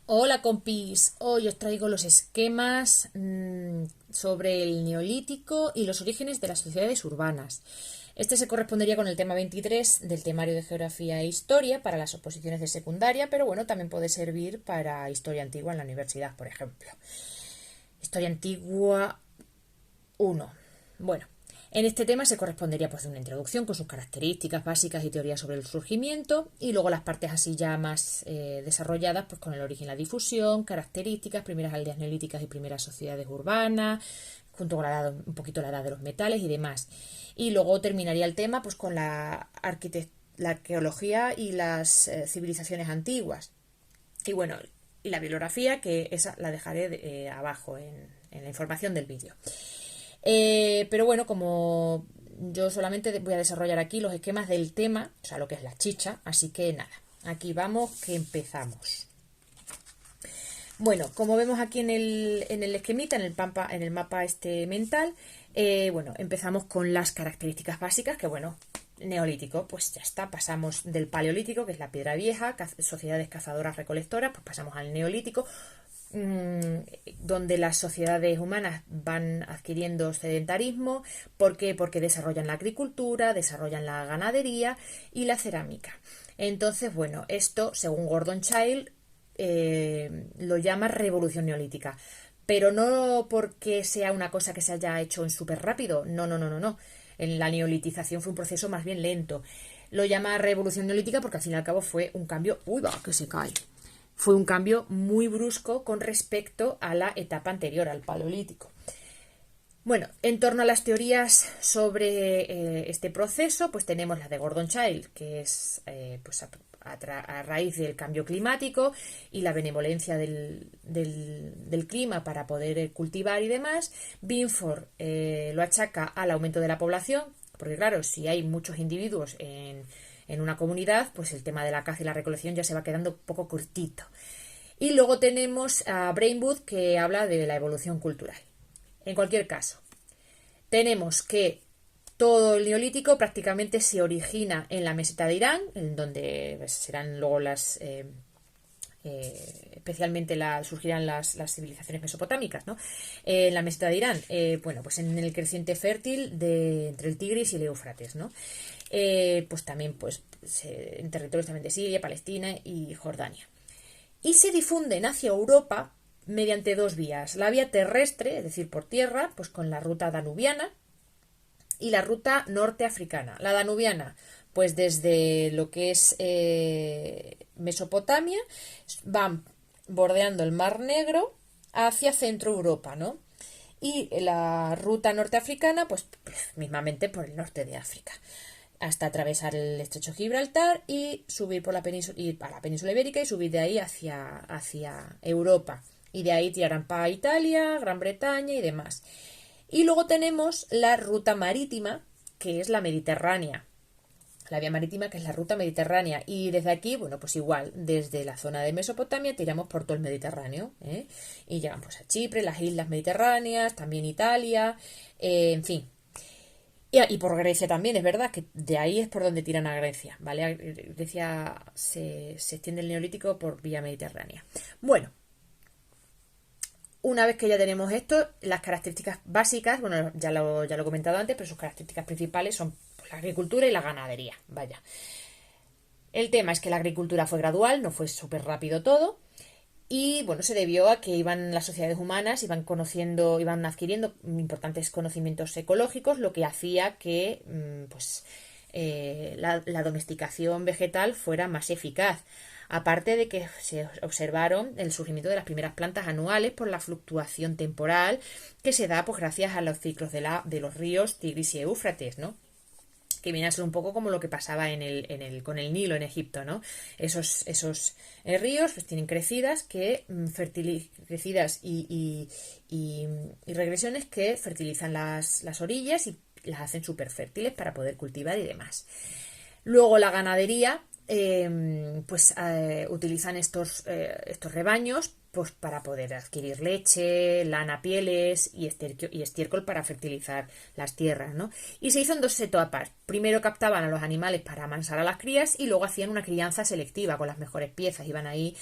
Hola compis, hoy os traigo los esquemas sobre el neolítico y los orígenes de las sociedades urbanas. Este se correspondería con el tema 23 del temario de Geografía e Historia para las oposiciones de secundaria, pero bueno, también puede servir para Historia Antigua en la universidad, por ejemplo. Historia Antigua uno. Bueno, en este tema se correspondería pues de una introducción con sus características básicas y teorías sobre el surgimiento y luego las partes así ya más desarrolladas pues con el origen y la difusión, características, primeras aldeas neolíticas y primeras sociedades urbanas, junto con un poquito la edad de los metales y demás. Y luego terminaría el tema pues con la arqueología y las civilizaciones antiguas. Y bueno, y la bibliografía, que esa la dejaré abajo en la información del vídeo. Pero bueno, como yo solamente voy a desarrollar aquí los esquemas del tema, o sea, lo que es la chicha, así que nada, aquí vamos que empezamos. Bueno, como vemos aquí en el esquemita, en el mapa este mental, bueno, empezamos con las características básicas, que bueno, neolítico, pues ya está, pasamos del paleolítico, que es la piedra vieja, sociedades cazadoras recolectoras, pues pasamos al neolítico, donde las sociedades humanas van adquiriendo sedentarismo. ¿Por qué? Porque desarrollan la agricultura, desarrollan la ganadería y la cerámica. Entonces, bueno, esto, según Gordon Childe, lo llama revolución neolítica. Pero no porque sea una cosa que se haya hecho en súper rápido. No, no, no, no, no. En la neolitización fue un proceso más bien lento. Lo llama revolución neolítica porque al fin y al cabo fue un cambio. ¡Uy, va! Que se cae. Fue un cambio muy brusco con respecto a la etapa anterior, al paleolítico. Bueno, en torno a las teorías sobre este proceso, pues tenemos la de Gordon Childe, que es pues a raíz del cambio climático y la benevolencia del clima para poder cultivar y demás. Binford lo achaca al aumento de la población, porque claro, si hay muchos individuos en una comunidad, pues el tema de la caza y la recolección ya se va quedando un poco cortito. Y luego tenemos a Brainwood, que habla de la evolución cultural. En cualquier caso, tenemos que todo el neolítico prácticamente se origina en la meseta de Irán, en donde pues, serán luego especialmente surgirán las civilizaciones mesopotámicas, ¿no? En la meseta de Irán, bueno, pues en el creciente fértil entre el Tigris y el Éufrates, ¿no? Pues también pues, en territorios también de Siria, Palestina y Jordania. Y se difunden hacia Europa mediante dos vías. La vía terrestre, es decir, por tierra, pues con la ruta danubiana, y la ruta norte africana. La danubiana, pues desde lo que es Mesopotamia, van bordeando el Mar Negro hacia Centro Europa, ¿no? Y la ruta norteafricana, pues mismamente por el norte de África, hasta atravesar el estrecho Gibraltar y subir por la península, ir a la península ibérica y subir de ahí hacia Europa. Y de ahí tirarán para Italia, Gran Bretaña y demás. Y luego tenemos la ruta marítima, que es la mediterránea. La vía marítima, que es la ruta mediterránea. Y desde aquí, bueno, pues igual, desde la zona de Mesopotamia tiramos por todo el Mediterráneo, ¿eh? Y llegamos pues, a Chipre, las islas mediterráneas, también Italia, en fin. Y por Grecia también, es verdad que de ahí es por donde tiran a Grecia, ¿vale? A Grecia se extiende el neolítico por vía mediterránea. Bueno, una vez que ya tenemos esto, las características básicas, bueno, ya lo he comentado antes, pero sus características principales son pues, la agricultura y la ganadería, vaya. El tema es que la agricultura fue gradual, no fue súper rápido todo, y bueno, se debió a que las sociedades humanas iban adquiriendo importantes conocimientos ecológicos, lo que hacía que pues, la domesticación vegetal fuera más eficaz. Aparte de que se observaron el surgimiento de las primeras plantas anuales por la fluctuación temporal que se da pues, gracias a los ciclos de los ríos Tigris y Éufrates, ¿no? Que viene a ser un poco como lo que pasaba con el Nilo en Egipto, ¿no? Esos ríos pues, tienen crecidas crecidas y regresiones que fertilizan las orillas y las hacen súper fértiles para poder cultivar y demás. Luego la ganadería, utilizan estos rebaños pues, para poder adquirir leche, lana, pieles y estiércol para fertilizar las tierras, ¿no? Y se hizo en dos etapas. Primero captaban a los animales para amansar a las crías y luego hacían una crianza selectiva con las mejores piezas. Iban ahí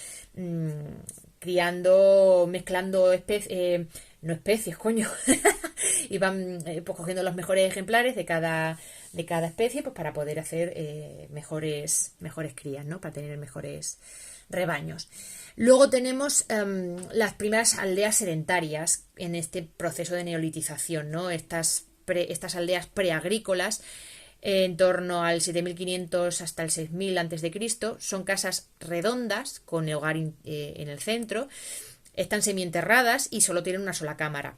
criando, mezclando especies, no especies, coño, y van pues cogiendo los mejores ejemplares de cada especie pues para poder hacer mejores crías, ¿no? Para tener mejores rebaños. Luego tenemos las primeras aldeas sedentarias en este proceso de neolitización, ¿no? Estas aldeas preagrícolas en torno al 7500 hasta el 6000 a.C. Son casas redondas con el hogar en el centro, están semienterradas y solo tienen una sola cámara.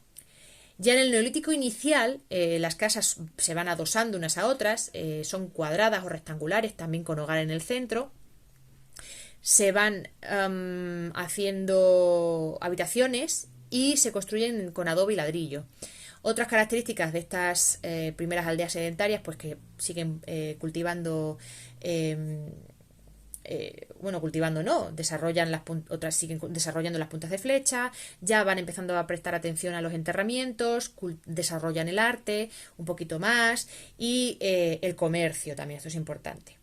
Ya en el neolítico inicial las casas se van adosando unas a otras, son cuadradas o rectangulares, también con hogar en el centro. Se van haciendo habitaciones y se construyen con adobe y ladrillo. Otras características de estas primeras aldeas sedentarias, pues que siguen cultivando, cultivando no, otras siguen desarrollando las puntas de flecha, ya van empezando a prestar atención a los enterramientos, desarrollan el arte un poquito más y el comercio también, esto es importante.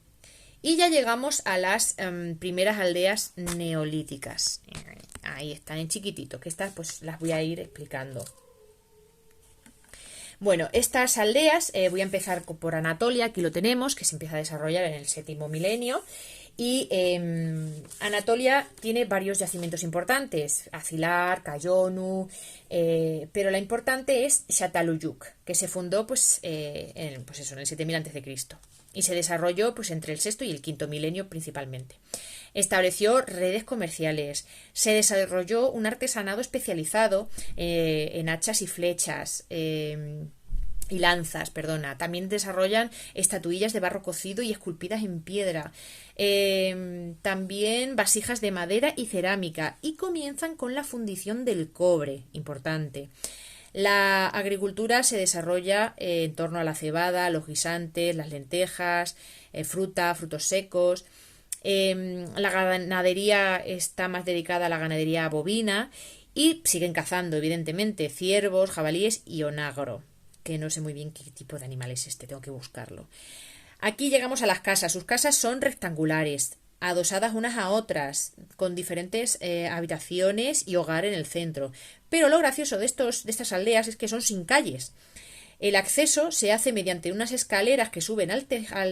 Y ya llegamos a las primeras aldeas neolíticas. Ahí están en chiquitito, que estas pues las voy a ir explicando. Bueno, estas aldeas, voy a empezar por Anatolia, aquí lo tenemos, que se empieza a desarrollar en el 7º milenio. Y Anatolia tiene varios yacimientos importantes, Acilar, Cayonu, pero la importante es Çatalhöyük, que se fundó en el 7000 a.C. y se desarrolló pues entre el 6º y el 5º milenio principalmente. Estableció redes comerciales, se desarrolló un artesanado especializado en hachas y flechas y lanzas, También desarrollan estatuillas de barro cocido y esculpidas en piedra. También vasijas de madera y cerámica. Y comienzan con la fundición del cobre, importante. La agricultura se desarrolla en torno a la cebada, los guisantes, las lentejas, frutos secos. La ganadería está más dedicada a la ganadería bovina y siguen cazando, evidentemente, ciervos, jabalíes y onagro, que no sé muy bien qué tipo de animal es este, tengo que buscarlo. Aquí llegamos a las casas. Sus casas son rectangulares, adosadas unas a otras, con diferentes habitaciones y hogar en el centro. Pero lo gracioso de estas aldeas es que son sin calles. El acceso se hace mediante unas escaleras que suben al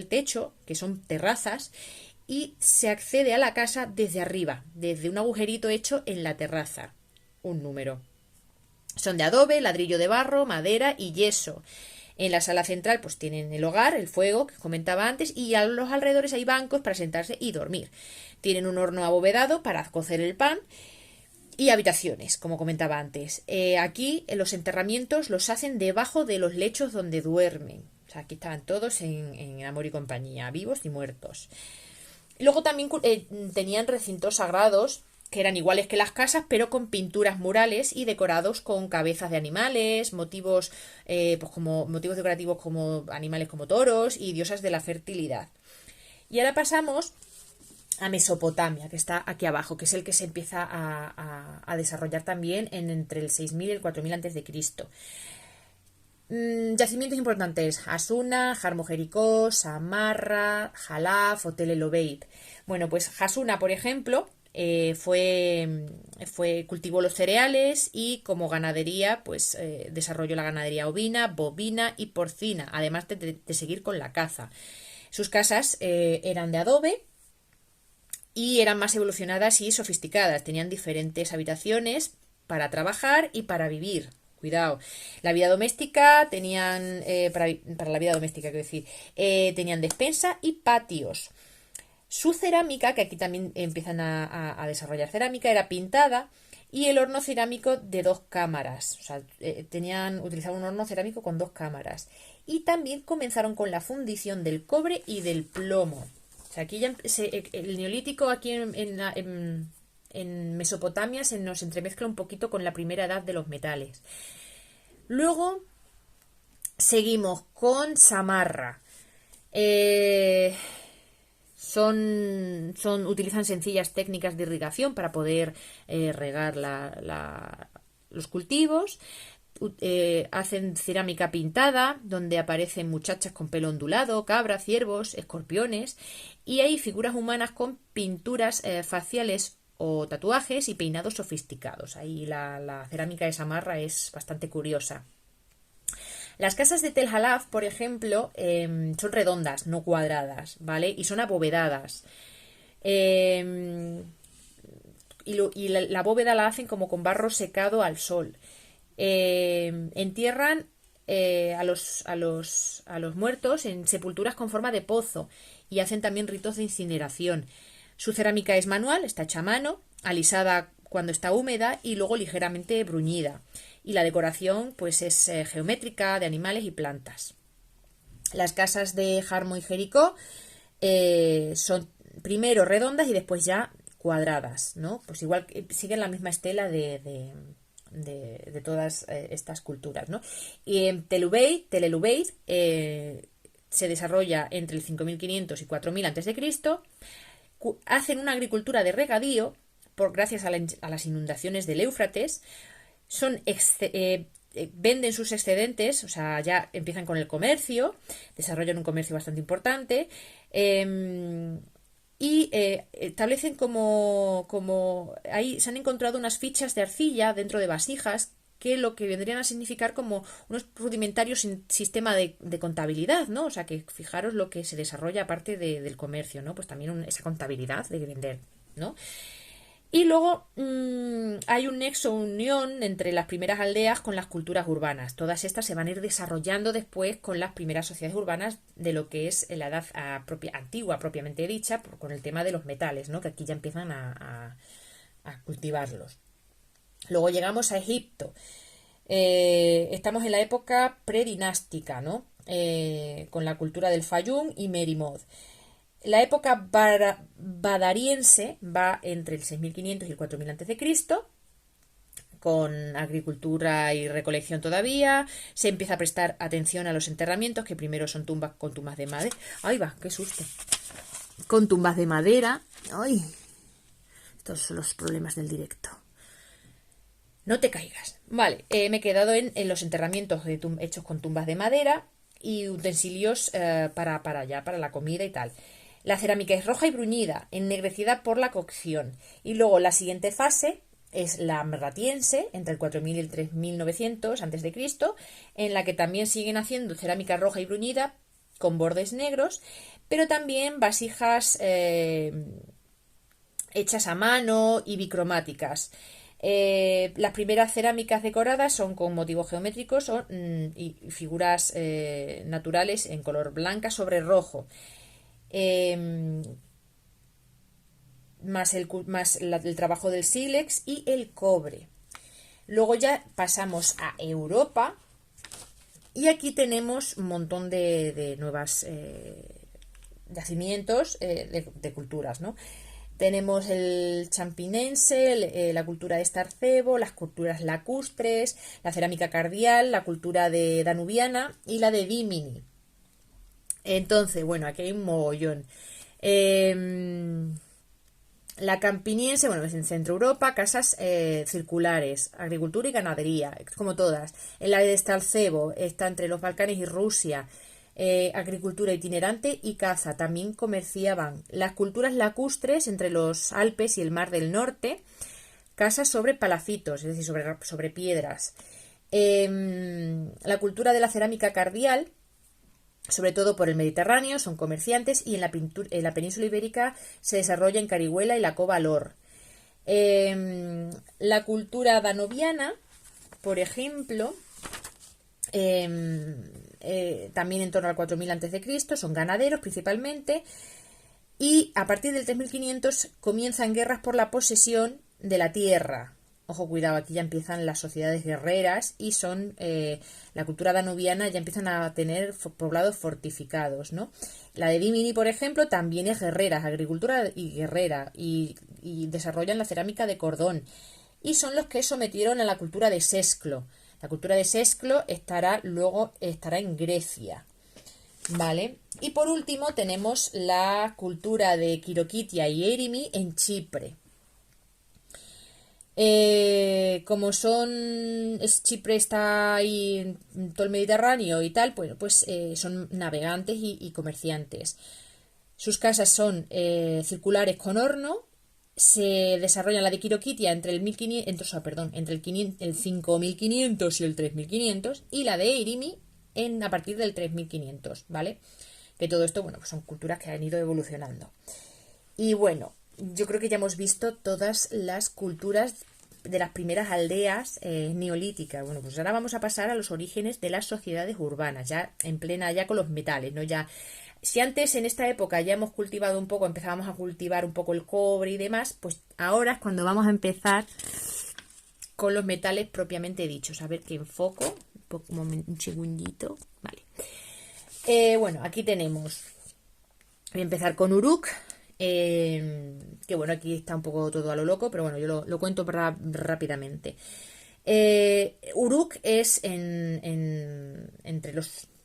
techo, que son terrazas, y se accede a la casa desde arriba, desde un agujerito hecho en la terraza. Un número. Son de adobe, ladrillo de barro, madera y yeso. En la sala central pues tienen el hogar, el fuego que comentaba antes, y a los alrededores hay bancos para sentarse y dormir. Tienen un horno abovedado para cocer el pan y habitaciones, como comentaba antes. Aquí los enterramientos los hacen debajo de los lechos donde duermen. O sea, aquí estaban todos en amor y compañía, vivos y muertos. Luego también tenían recintos sagrados que eran iguales que las casas, pero con pinturas murales y decorados con cabezas de animales, motivos decorativos como animales como toros y diosas de la fertilidad. Y ahora pasamos a Mesopotamia, que está aquí abajo, que es el que se empieza a desarrollar también entre el 6000 y el 4000 a.C. Yacimientos importantes: Hasuna, Jarmo Jericó, Samarra, Jalaf o Tel El Obeid. Bueno, pues Hasuna, por ejemplo, cultivó los cereales y como ganadería pues desarrolló la ganadería ovina, bovina y porcina, además de seguir con la caza. Sus casas eran de adobe y eran más evolucionadas y sofisticadas, tenían diferentes habitaciones para trabajar y para vivir. Cuidado. La vida doméstica tenían, para la vida doméstica, quiero decir, tenían despensa y patios. Su cerámica, que aquí también empiezan a desarrollar cerámica, era pintada, y el horno cerámico de 2 cámaras. O sea, utilizaban un horno cerámico con 2 cámaras. Y también comenzaron con la fundición del cobre y del plomo. O sea, aquí ya el neolítico aquí en Mesopotamia se nos entremezcla un poquito con la primera edad de los metales. Luego seguimos con Samarra. Utilizan sencillas técnicas de irrigación para poder regar los cultivos. Hacen cerámica pintada, donde aparecen muchachas con pelo ondulado, cabras, ciervos, escorpiones, y hay figuras humanas con pinturas faciales o tatuajes y peinados sofisticados. Ahí la cerámica de Samarra es bastante curiosa. Las casas de Tel Halaf, por ejemplo, son redondas, no cuadradas, ¿vale? Y son abovedadas. Eh, la bóveda la hacen como con barro secado al sol. Entierran a los muertos en sepulturas con forma de pozo y hacen también ritos de incineración. Su cerámica es manual, está hecha a mano, alisada cuando está húmeda y luego ligeramente bruñida. Y la decoración pues es geométrica, de animales y plantas. Las casas de Jarmo y Jericó son primero redondas y después ya cuadradas, ¿no? Pues igual siguen la misma estela de todas estas culturas, ¿no? Y en Tel el-Ubeid se desarrolla entre el 5500 y 4000 a.C. Hacen una agricultura de regadío gracias a las inundaciones del Éufrates. Venden sus excedentes, o sea, ya empiezan con el comercio, desarrollan un comercio bastante importante y establecen como ahí se han encontrado unas fichas de arcilla dentro de vasijas que lo que vendrían a significar como unos rudimentarios sistema de contabilidad, ¿no? O sea, que fijaros lo que se desarrolla aparte del comercio, ¿no? Pues también esa contabilidad de vender, ¿no? Y luego hay un nexo, unión entre las primeras aldeas con las culturas urbanas. Todas estas se van a ir desarrollando después con las primeras sociedades urbanas de lo que es la edad antigua propiamente dicha, con el tema de los metales, ¿no? Que aquí ya empiezan a cultivarlos. Luego llegamos a Egipto. Estamos en la época predinástica, ¿no? Con la cultura del Fayum y Merimod. La época badariense va entre el 6500 y el 4000 a.C., con agricultura y recolección todavía. Se empieza a prestar atención a los enterramientos, que primero son tumbas con tumbas de madera. ¡Ay, va! ¡Qué susto! Con tumbas de madera. ¡Ay! Estos son los problemas del directo. No te caigas. Vale, me he quedado en los enterramientos hechos con tumbas de madera y utensilios para la comida y tal. La cerámica es roja y bruñida, ennegrecida por la cocción. Y luego la siguiente fase es la amratiense, entre el 4000 y el 3900 a.C., en la que también siguen haciendo cerámica roja y bruñida con bordes negros, pero también vasijas hechas a mano y bicromáticas. Las primeras cerámicas decoradas son con motivos geométricos y figuras naturales en color blanca sobre rojo. Más el trabajo del sílex y el cobre. Luego ya pasamos a Europa y aquí tenemos un montón de nuevas yacimientos de culturas, ¿no? Tenemos el champinense, la cultura de Estarcebo, las culturas lacustres, la cerámica cardial, la cultura de danubiana y la de Rímini. Entonces, bueno, aquí hay un mogollón. La campiniense, bueno, es en Centro Europa, casas circulares, agricultura y ganadería, como todas. En la de Estarcebo está entre los Balcanes y Rusia, agricultura itinerante y caza, también comerciaban. Las culturas lacustres entre los Alpes y el Mar del Norte, casas sobre palafitos, es decir, sobre piedras. La cultura de la cerámica cardial, sobre todo por el Mediterráneo, son comerciantes y en la península ibérica se desarrolla en Carihuela y la Cova Lor. La cultura danubiana, por ejemplo, también en torno al 4000 a.C., son ganaderos principalmente, y a partir del 3500 comienzan guerras por la posesión de la tierra. Ojo, cuidado, aquí ya empiezan las sociedades guerreras y son la cultura danubiana, ya empiezan a tener poblados fortificados, ¿no? La de Rímini, por ejemplo, también es guerrera, es agricultura y guerrera, y desarrollan la cerámica de cordón, y son los que sometieron a la cultura de Sesclo. La cultura de Sesclo estará en Grecia, ¿vale? Y por último tenemos la cultura de Kirokitia y Erimi en Chipre. Chipre está ahí en todo el Mediterráneo y tal, pues son navegantes y comerciantes. Sus casas son circulares con horno Se desarrolla la de Quiroquitia entre el 1500, entre el 5500 y el 3500, y la de Eirimi a partir del 3500, ¿vale? Que todo esto, bueno, pues son culturas que han ido evolucionando. Y bueno, yo creo que ya hemos visto todas las culturas de las primeras aldeas neolíticas. Bueno, pues ahora vamos a pasar a los orígenes de las sociedades urbanas, ya en plena, ya con los metales, ¿no? Ya, si antes en esta época ya hemos cultivado un poco, empezábamos a cultivar un poco el cobre y demás, pues ahora es cuando vamos a empezar con los metales propiamente dichos. A ver que enfoco, un segundito, vale. Bueno, aquí tenemos, voy a empezar con Uruk, que bueno, aquí está un poco todo a lo loco, pero bueno, yo lo cuento rápidamente. Uruk es entre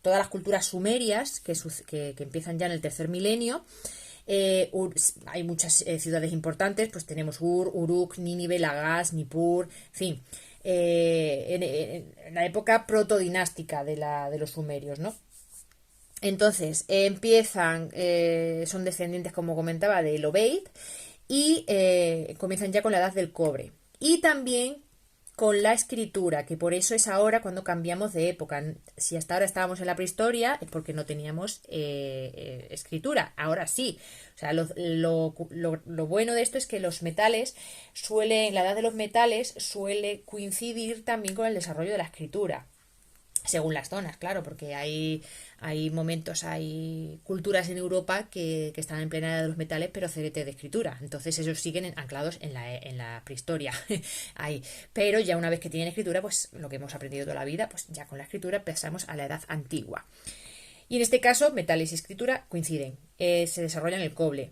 todas las culturas sumerias que empiezan ya en el tercer milenio. Hay muchas ciudades importantes, pues tenemos Uruk, Nínive, Lagash, Nippur, en fin, en la época protodinástica de los sumerios, ¿no? Entonces, son descendientes, como comentaba, de Obeid, y comienzan ya con la edad del cobre. Y también con la escritura, que por eso es ahora cuando cambiamos de época. Si hasta ahora estábamos en la prehistoria, es porque no teníamos escritura. Ahora sí. O sea, lo bueno de esto es que la edad de los metales suele coincidir también con el desarrollo de la escritura. Según las zonas, claro, porque hay momentos, hay culturas en Europa que están en plena edad de los metales, pero cerete de escritura. Entonces ellos siguen anclados en la prehistoria. Ahí. Pero ya una vez que tienen escritura, pues lo que hemos aprendido toda la vida, pues ya con la escritura pasamos a la edad antigua. Y en este caso, metales y escritura coinciden. Se desarrollan el cobre.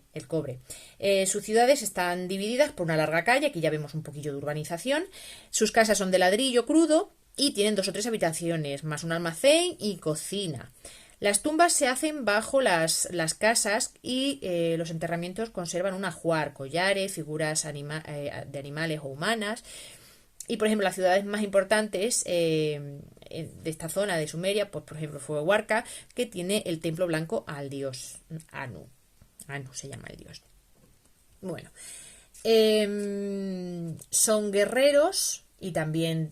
Sus ciudades están divididas por una larga calle, aquí ya vemos un poquillo de urbanización. Sus casas son de ladrillo crudo y tienen 2 o 3 habitaciones, más un almacén y cocina. Las tumbas se hacen bajo las casas, y los enterramientos conservan un ajuar, collares, figuras de animales o humanas. Y, por ejemplo, las ciudades más importantes de esta zona de Sumeria, pues por ejemplo fue Huarca, que tiene el templo blanco al dios Anu. Anu se llama el dios. Bueno, son guerreros, y también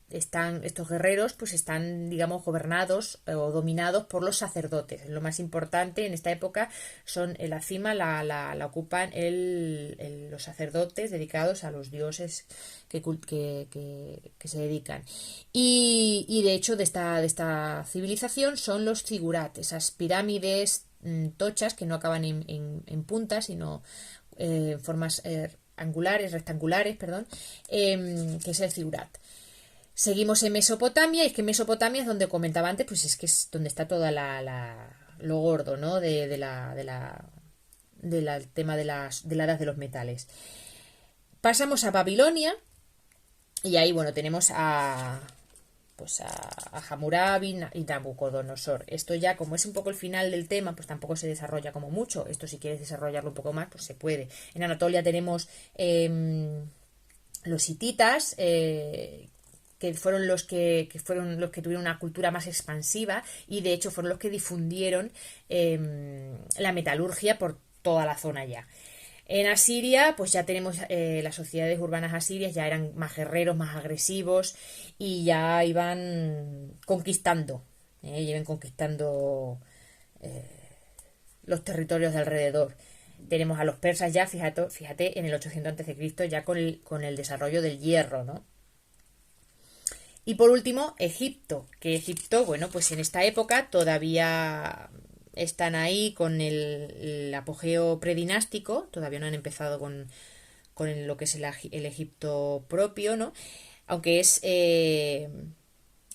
estos guerreros pues están, digamos, gobernados o dominados por los sacerdotes. Lo más importante en esta época son la cima la ocupan los sacerdotes dedicados a los dioses que se dedican. Y de hecho de esta civilización son los zigurat, esas pirámides tochas que no acaban en puntas, sino formas rectangulares, perdón, que es el zigurat. Seguimos en Mesopotamia, y es que Mesopotamia es donde comentaba antes, pues es que es donde está toda lo gordo, ¿no? del tema de la edad de los metales. Pasamos a Babilonia, y ahí, bueno, tenemos a Hammurabi y Nabucodonosor. Esto ya, como es un poco el final del tema, pues tampoco se desarrolla como mucho. Esto, si quieres desarrollarlo un poco más, pues se puede. En Anatolia tenemos los hititas, que fueron los que tuvieron una cultura más expansiva, y de hecho fueron los que difundieron la metalurgia por toda la zona ya. En Asiria, pues ya tenemos las sociedades urbanas asirias, ya eran más guerreros, más agresivos, y ya iban conquistando los territorios de alrededor. Tenemos a los persas ya, fíjate, en el 800 a.C., ya con el desarrollo del hierro, ¿no? Y por último, Egipto, bueno, pues en esta época todavía están ahí con el apogeo predinástico, todavía no han empezado con lo que es el Egipto propio, ¿no? Aunque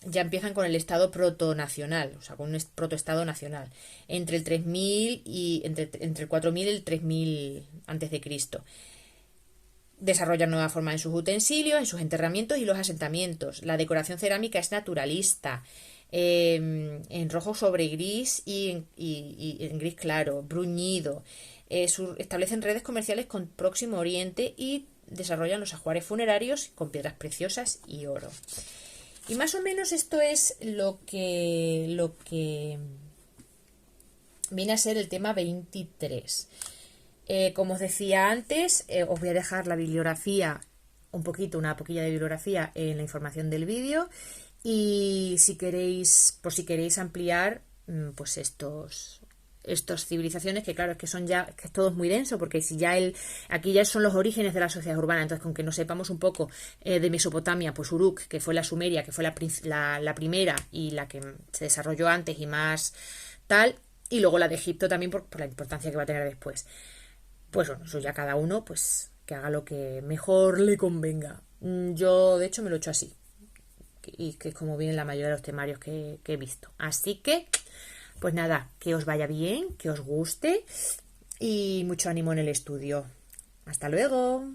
ya empiezan con el estado protonacional, o sea, con un protoestado nacional, entre el 3000 y entre el 4000 y el 3000 antes de Cristo. Desarrollan nuevas formas en sus utensilios, en sus enterramientos y los asentamientos. La decoración cerámica es naturalista, en rojo sobre gris y en gris claro, bruñido. Establecen redes comerciales con Próximo Oriente y desarrollan los ajuares funerarios con piedras preciosas y oro. Y más o menos esto es lo que viene a ser el tema 23. Como os decía antes, os voy a dejar la bibliografía, una poquilla de bibliografía en la información del vídeo. Y si queréis, por si queréis ampliar, pues estas civilizaciones, que claro, es que son ya, que todo es muy denso, porque si ya aquí ya son los orígenes de la sociedad urbana, entonces con que nos sepamos un poco de Mesopotamia, pues Uruk, que fue la Sumeria, que fue la primera y la que se desarrolló antes y más tal, y luego la de Egipto también por la importancia que va a tener después. Pues bueno, eso ya cada uno, pues que haga lo que mejor le convenga. Yo, de hecho, me lo he hecho así, y que es como vienen la mayoría de los temarios que he visto. Así que, pues nada, que os vaya bien, que os guste y mucho ánimo en el estudio. Hasta luego.